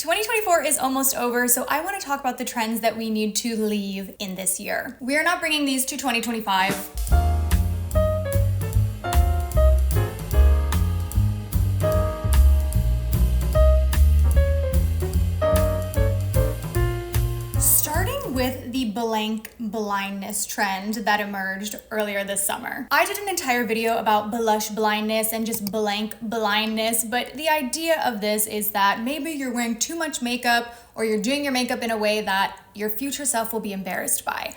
2024 is almost over, so I want to talk about the trends that we need to leave in this year. We are not bringing these to 2025. With the blank blindness trend that emerged earlier this summer. I did an entire video about blush blindness and just blank blindness, but the idea of this is that maybe you're wearing too much makeup or you're doing your makeup in a way that your future self will be embarrassed by.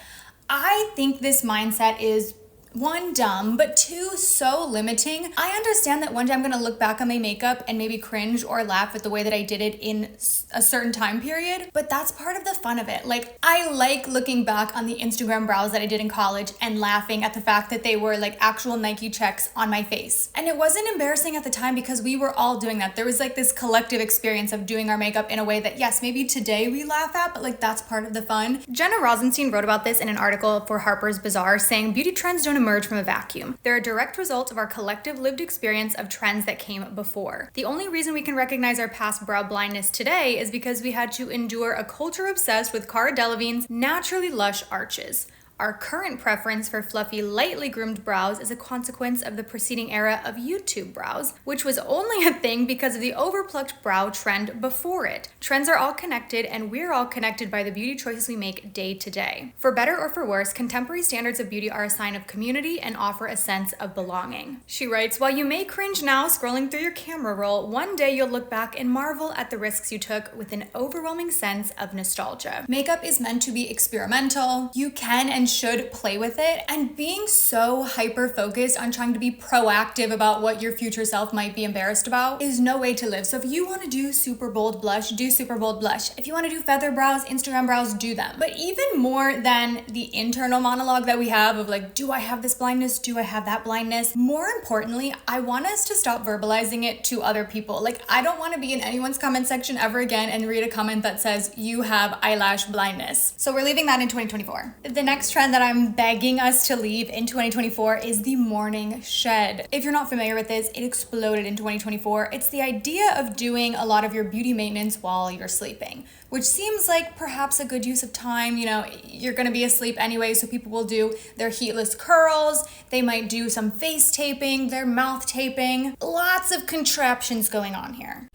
I think this mindset is one, dumb, but two, so limiting. I understand that one day I'm gonna look back on my makeup and maybe cringe or laugh at the way that I did it in a certain time period, but that's part of the fun of it. Like, I like looking back on the Instagram brows that I did in college and laughing at the fact that they were like actual Nike checks on my face. And it wasn't embarrassing at the time because we were all doing that. There was like this collective experience of doing our makeup in a way that, yes, maybe today we laugh at, but like that's part of the fun. Jenna Rosenstein wrote about this in an article for Harper's Bazaar, saying beauty trends don't emerge from a vacuum. They're a direct result of our collective lived experience of trends that came before. The only reason we can recognize our past brow blindness today is because we had to endure a culture obsessed with Cara Delevingne's naturally lush arches. Our current preference for fluffy, lightly groomed brows is a consequence of the preceding era of YouTube brows, which was only a thing because of the overplucked brow trend before it. Trends are all connected, and we're all connected by the beauty choices we make day to day. For better or for worse, contemporary standards of beauty are a sign of community and offer a sense of belonging. She writes, while you may cringe now scrolling through your camera roll, one day you'll look back and marvel at the risks you took with an overwhelming sense of nostalgia. Makeup is meant to be experimental. You can and should play with it, and being so hyper focused on trying to be proactive about what your future self might be embarrassed about is no way to live. So if you want to do super bold blush, do super bold blush. If you want to do feather brows, Instagram brows, do them. But even more than the internal monologue that we have of like, do I have this blindness? Do I have that blindness? More importantly, I want us to stop verbalizing it to other people. Like, I don't want to be in anyone's comment section ever again and read a comment that says you have eyelash blindness. So we're leaving that in 2024. The next trend that I'm begging us to leave in 2024 is the morning shed. If you're not familiar with this, it exploded in 2024. It's the idea of doing a lot of your beauty maintenance while you're sleeping, which seems like perhaps a good use of time. You know, you're gonna be asleep anyway, so people will do their heatless curls, they might do some face taping, their mouth taping, lots of contraptions going on here.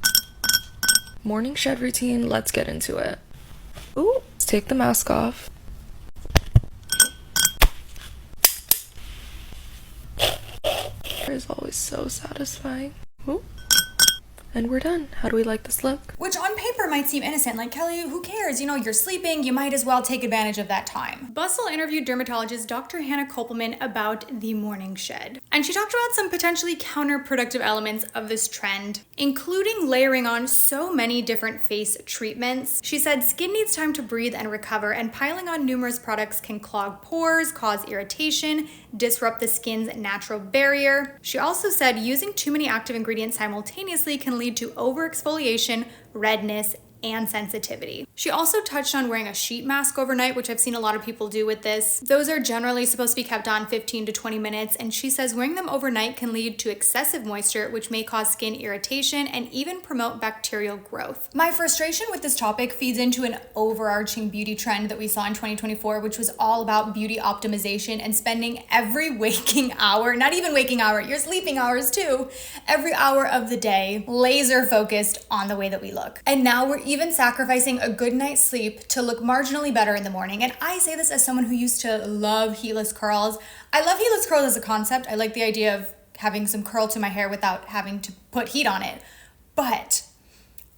Morning shed routine, let's get into it. Ooh, let's take the mask off. Is always so satisfying. Ooh. And we're done. How do we like this look? Which on paper might seem innocent, like, Kelly, who cares? You know, you're sleeping, you might as well take advantage of that time. Bustle interviewed dermatologist Dr. Hannah Kopelman about the morning shed. And she talked about some potentially counterproductive elements of this trend, including layering on so many different face treatments. She said skin needs time to breathe and recover, and piling on numerous products can clog pores, cause irritation, disrupt the skin's natural barrier. She also said using too many active ingredients simultaneously can lead to overexfoliation, redness, and sensitivity. She also touched on wearing a sheet mask overnight, which I've seen a lot of people do with this. Those are generally supposed to be kept on 15 to 20 minutes, and she says wearing them overnight can lead to excessive moisture, which may cause skin irritation and even promote bacterial growth. My frustration with this topic feeds into an overarching beauty trend that we saw in 2024, which was all about beauty optimization and spending every waking hour, not even waking hour, your sleeping hours too, every hour of the day, laser focused on the way that we look. And now we're even sacrificing a good night's sleep to look marginally better in the morning. And I say this as someone who used to love heatless curls. I love heatless curls as a concept. I like the idea of having some curl to my hair without having to put heat on it. But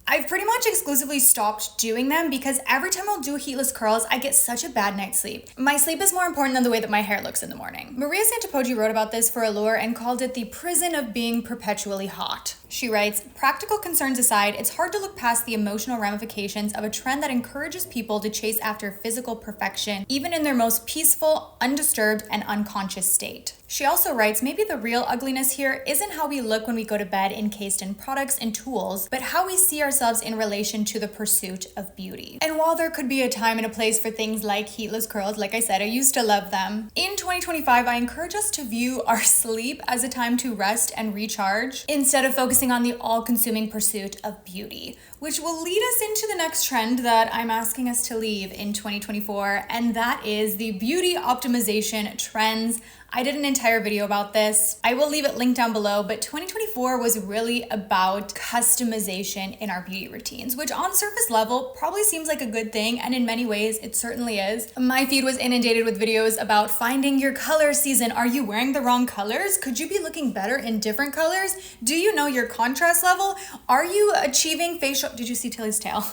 I've pretty much exclusively stopped doing them because every time I'll do heatless curls, I get such a bad night's sleep. My sleep is more important than the way that my hair looks in the morning. Maria Santopoggi wrote about this for Allure and called it the prison of being perpetually hot. She writes, practical concerns aside, it's hard to look past the emotional ramifications of a trend that encourages people to chase after physical perfection, even in their most peaceful, undisturbed, and unconscious state. She also writes, maybe the real ugliness here isn't how we look when we go to bed encased in products and tools, but how we see ourselves in relation to the pursuit of beauty. And while there could be a time and a place for things like heatless curls, like I said, I used to love them, in 2025, I encourage us to view our sleep as a time to rest and recharge, instead of focusing focusing on the all-consuming pursuit of beauty, which will lead us into the next trend that I'm asking us to leave in 2024, and that is the beauty optimization trends. I did an entire video about this. I will leave it linked down below, but 2024 was really about customization in our beauty routines, which on surface level probably seems like a good thing, and in many ways it certainly is. My feed was inundated with videos about finding your color season. Are you wearing the wrong colors? Could you be looking better in different colors? Do you know your contrast level? Are you achieving facial, did you see Tilly's tail?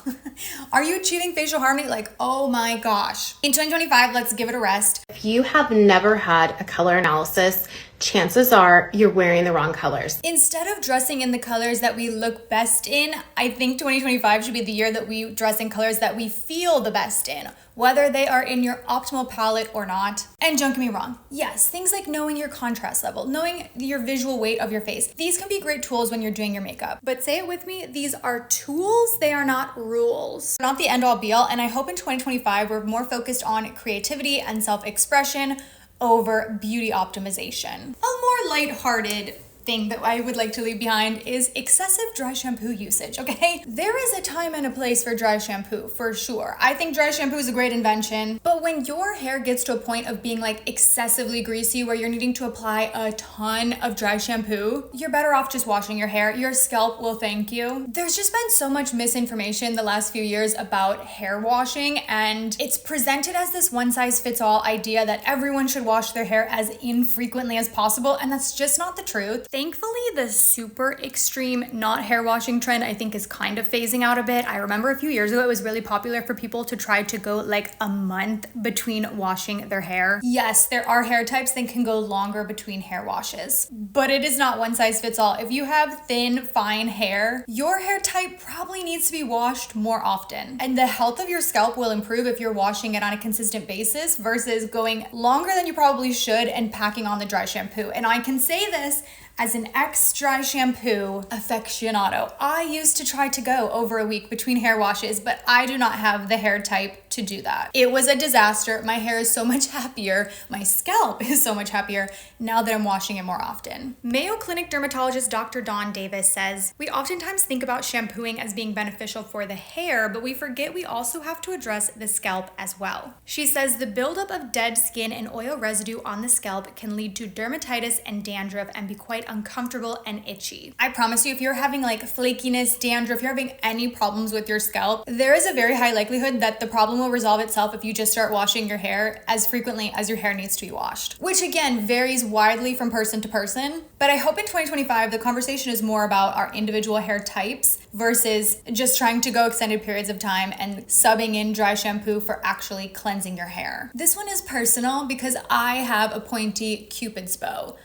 Are you achieving facial harmony? Like, oh my gosh. In 2025, let's give it a rest. If you have never had a color analysis, chances are you're wearing the wrong colors. Instead of dressing in the colors that we look best in, I think 2025 should be the year that we dress in colors that we feel the best in, whether they are in your optimal palette or not. And don't get me wrong, yes, things like knowing your contrast level, knowing your visual weight of your face, these can be great tools when you're doing your makeup. But say it with me, these are tools, they are not rules. Not the end all be all, and I hope in 2025 we're more focused on creativity and self-expression over beauty optimization. A more lighthearted thing that I would like to leave behind is excessive dry shampoo usage, okay? There is a time and a place for dry shampoo, for sure. I think dry shampoo is a great invention, but when your hair gets to a point of being like excessively greasy where you're needing to apply a ton of dry shampoo, you're better off just washing your hair. Your scalp will thank you. There's just been so much misinformation the last few years about hair washing, and it's presented as this one-size-fits-all idea that everyone should wash their hair as infrequently as possible, and that's just not the truth. Thankfully, the super extreme not hair washing trend I think is kind of phasing out a bit. I remember a few years ago it was really popular for people to try to go like a month between washing their hair. Yes, there are hair types that can go longer between hair washes, but it is not one size fits all. If you have thin, fine hair, your hair type probably needs to be washed more often. And the health of your scalp will improve if you're washing it on a consistent basis versus going longer than you probably should and packing on the dry shampoo. And I can say this as an ex-dry shampoo aficionado. I used to try to go over a week between hair washes, but I do not have the hair type to do that. It was a disaster. My hair is so much happier. My scalp is so much happier now that I'm washing it more often. Mayo Clinic dermatologist Dr. Dawn Davis says, we oftentimes think about shampooing as being beneficial for the hair, but we forget we also have to address the scalp as well. She says the buildup of dead skin and oil residue on the scalp can lead to dermatitis and dandruff and be quite uncomfortable and itchy. I promise you, if you're having like flakiness, dandruff, if you're having any problems with your scalp, there is a very high likelihood that the problem will resolve itself if you just start washing your hair as frequently as your hair needs to be washed, which again varies widely from person to person. But I hope in 2025 the conversation is more about our individual hair types versus just trying to go extended periods of time and subbing in dry shampoo for actually cleansing your hair. This one is personal because I have a pointy Cupid's bow.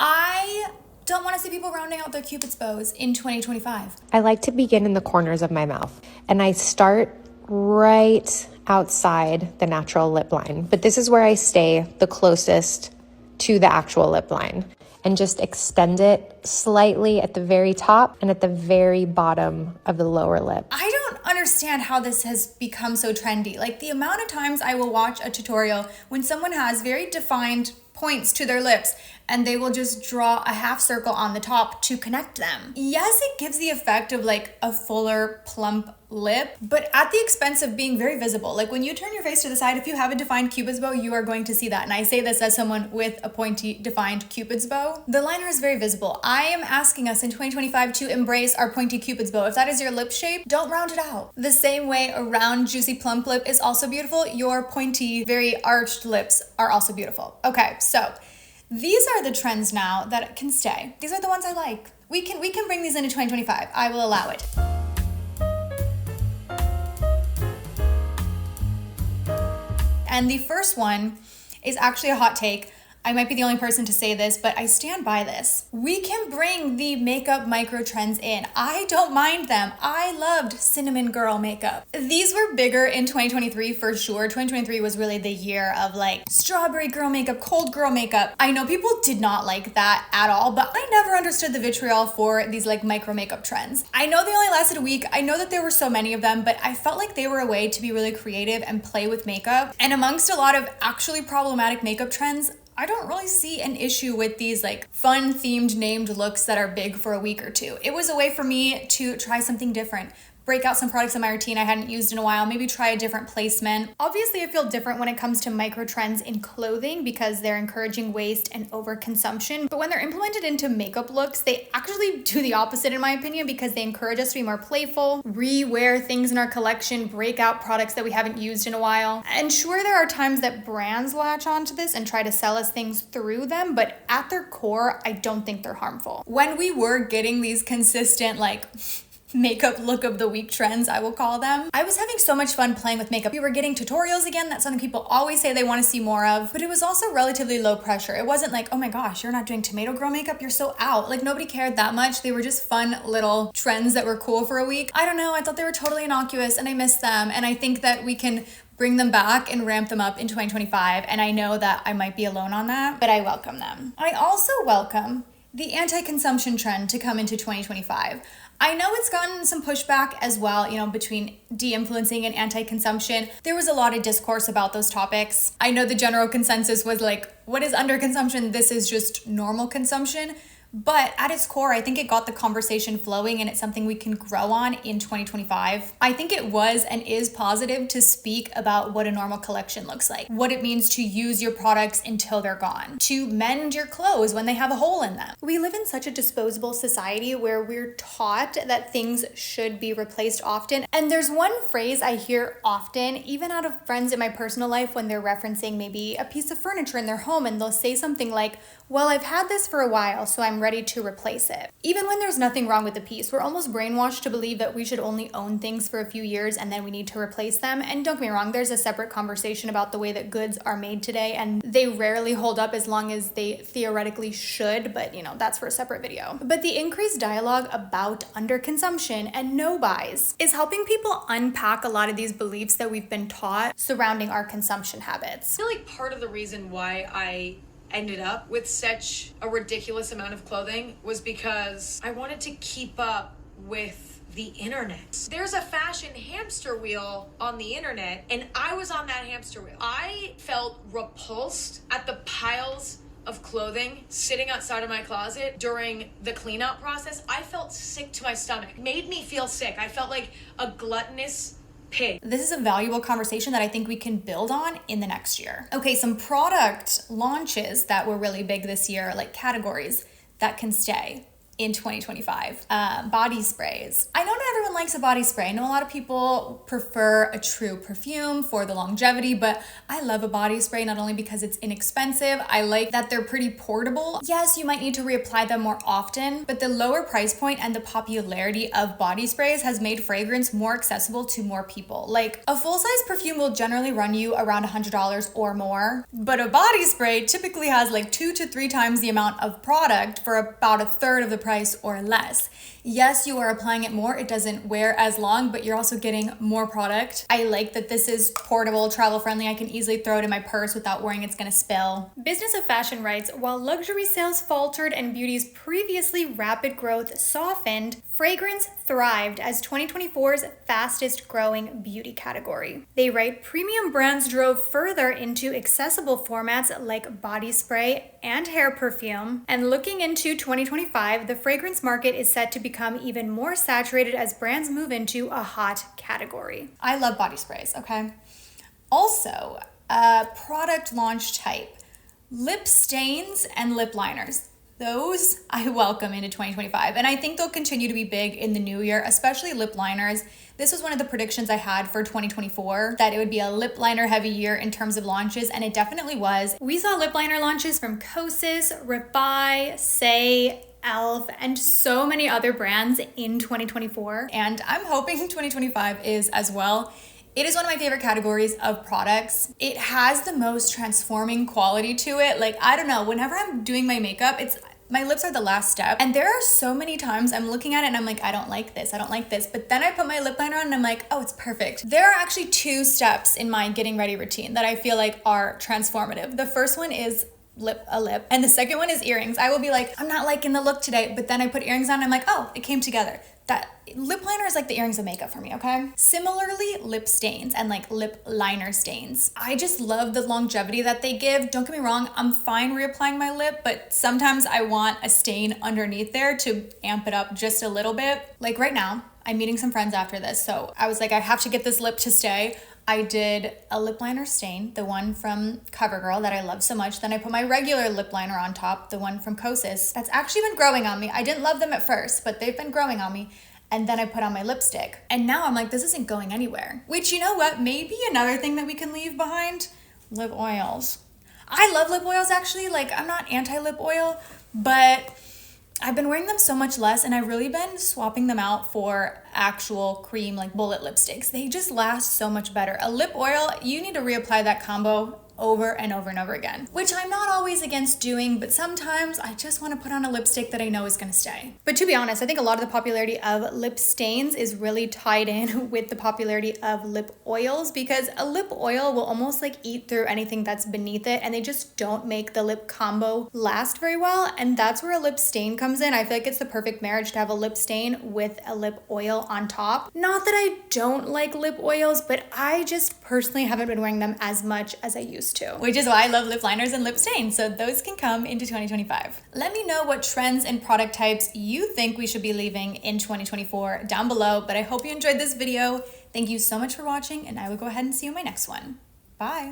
I don't want to see people rounding out their Cupid's bows in 2025. I like to begin in the corners of my mouth, and I start right outside the natural lip line. But this is where I stay the closest to the actual lip line and just extend it slightly at the very top and at the very bottom of the lower lip. I don't understand how this has become so trendy. Like the amount of times I will watch a tutorial when someone has very defined points to their lips and they will just draw a half circle on the top to connect them. Yes, it gives the effect of like a fuller, plump lip, but at the expense of being very visible. Like when you turn your face to the side, if you have a defined Cupid's bow, you are going to see that. And I say this as someone with a pointy, defined Cupid's bow. The liner is very visible. I am asking us in 2025 to embrace our pointy Cupid's bow. If that is your lip shape, don't round it out. The same way a round, juicy, plump lip is also beautiful, your pointy, very arched lips are also beautiful. Okay, so these are the trends now that can stay. These are the ones I like. We can bring these into 2025. I will allow it. And the first one is actually a hot take. I might be the only person to say this, but I stand by this. We can bring the makeup micro trends in. I don't mind them. I loved cinnamon girl makeup. These were bigger in 2023 for sure. 2023 was really the year of like strawberry girl makeup, cold girl makeup. I know people did not like that at all, but I never understood the vitriol for these like micro makeup trends. I know they only lasted a week. I know that there were so many of them, but I felt like they were a way to be really creative and play with makeup. And amongst a lot of actually problematic makeup trends, I don't really see an issue with these like fun themed named looks that are big for a week or two. It was a way for me to try something different, break out some products in my routine I hadn't used in a while, maybe try a different placement. Obviously, I feel different when it comes to micro trends in clothing because they're encouraging waste and overconsumption. But when they're implemented into makeup looks, they actually do the opposite in my opinion because they encourage us to be more playful, re-wear things in our collection, break out products that we haven't used in a while. And sure, there are times that brands latch onto this and try to sell us things through them, but at their core, I don't think they're harmful. When we were getting these consistent like makeup look of the week trends, I will call them, I was having so much fun playing with makeup. We were getting tutorials again. That's something people always say they want to see more of, but it was also relatively low pressure. It wasn't like, oh my gosh, you're not doing tomato girl makeup, you're so out. Like nobody cared that much. They were just fun little trends that were cool for a week. I don't know, I thought they were totally innocuous and I missed them. And I think that we can bring them back and ramp them up in 2025. And I know that I might be alone on that, but I welcome them. I also welcome the anti-consumption trend to come into 2025. I know it's gotten some pushback as well, between de-influencing and anti-consumption. There was a lot of discourse about those topics. I know the general consensus was like, what is underconsumption? This is just normal consumption. But at its core, I think it got the conversation flowing and it's something we can grow on in 2025. I think it was and is positive to speak about what a normal collection looks like, what it means to use your products until they're gone, to mend your clothes when they have a hole in them. We live in such a disposable society where we're taught that things should be replaced often. And there's one phrase I hear often, even out of friends in my personal life when they're referencing maybe a piece of furniture in their home and they'll say something like, well, I've had this for a while, so I'm ready to replace it. Even when there's nothing wrong with the piece, we're almost brainwashed to believe that we should only own things for a few years and then we need to replace them. And don't get me wrong, there's a separate conversation about the way that goods are made today, and they rarely hold up as long as they theoretically should, but that's for a separate video. But the increased dialogue about underconsumption and no buys is helping people unpack a lot of these beliefs that we've been taught surrounding our consumption habits. I feel like part of the reason why I ended up with such a ridiculous amount of clothing was because I wanted to keep up with the internet. There's a fashion hamster wheel on the internet, and I was on that hamster wheel. I felt repulsed at the piles of clothing sitting outside of my closet during the cleanout process. I felt sick to my stomach. Made me feel sick. I felt like a gluttonous pig. This is a valuable conversation that I think we can build on in the next year. Okay, some product launches that were really big this year, like categories that can stay in 2025. Body sprays. I know not everyone likes a body spray. I know a lot of people prefer a true perfume for the longevity, but I love a body spray not only because it's inexpensive, I like that they're pretty portable. Yes, you might need to reapply them more often, but the lower price point and the popularity of body sprays has made fragrance more accessible to more people. Like a full-size perfume will generally run you around $100 or more, but a body spray typically has like 2 to 3 times the amount of product for about a third of the price or less. Yes, you are applying it more. It doesn't wear as long, but you're also getting more product. I like that this is portable, travel friendly. I can easily throw it in my purse without worrying it's gonna spill. Business of Fashion writes, while luxury sales faltered and beauty's previously rapid growth softened, fragrance thrived as 2024's fastest growing beauty category. They write, premium brands drove further into accessible formats like body spray and hair perfume. And looking into 2025, the fragrance market is set to become even more saturated as brands move into a hot category. I love body sprays, okay? Also, product launch type, lip stains and lip liners. Those I welcome into 2025, and I think they'll continue to be big in the new year, especially lip liners. This was one of the predictions I had for 2024, that it would be a lip liner heavy year in terms of launches, and it definitely was. We saw lip liner launches from Kosas, Refi, Say, e.l.f., and so many other brands in 2024, and I'm hoping 2025 is as well. It is one of my favorite categories of products. It has the most transforming quality to it. Like, I don't know, whenever I'm doing my makeup, my lips are the last step. And there are so many times I'm looking at it and I'm like, I don't like this. But then I put my lip liner on and I'm like, oh, it's perfect. There are actually 2 steps in my getting ready routine that I feel like are transformative. The first one is a lip. And the second one is earrings. I will be like, I'm not liking the look today, but then I put earrings on and I'm like, oh, it came together. That lip liner is like the earrings of makeup for me, okay? Similarly, lip stains and like lip liner stains. I just love the longevity that they give. Don't get me wrong, I'm fine reapplying my lip, but sometimes I want a stain underneath there to amp it up just a little bit. Like right now, I'm meeting some friends after this, so I was like, I have to get this lip to stay. I did a lip liner stain, the one from CoverGirl that I love so much. Then I put my regular lip liner on top, the one from Kosas. That's actually been growing on me. I didn't love them at first, but they've been growing on me. And then I put on my lipstick. And now I'm like, this isn't going anywhere. Which, you know what? Maybe another thing that we can leave behind? Lip oils. I love lip oils actually. Like, I'm not anti-lip oil, but I've been wearing them so much less, and I've really been swapping them out for actual cream, like bullet lipsticks. They just last so much better. A lip oil, you need to reapply that combo over and over and over again, which I'm not always against doing, but sometimes I just want to put on a lipstick that I know is going to stay. But to be honest, I think a lot of the popularity of lip stains is really tied in with the popularity of lip oils, because a lip oil will almost like eat through anything that's beneath it, and they just don't make the lip combo last very well. And that's where a lip stain comes in. I feel like it's the perfect marriage to have a lip stain with a lip oil on top. Not that I don't like lip oils, but I just personally haven't been wearing them as much as I used to, which is why I love lip liners and lip stains. So those can come into 2025. Let me know what trends and product types you think we should be leaving in 2024 down below. But I hope you enjoyed this video. Thank you so much for watching, and I will go ahead and see you in my next one. Bye.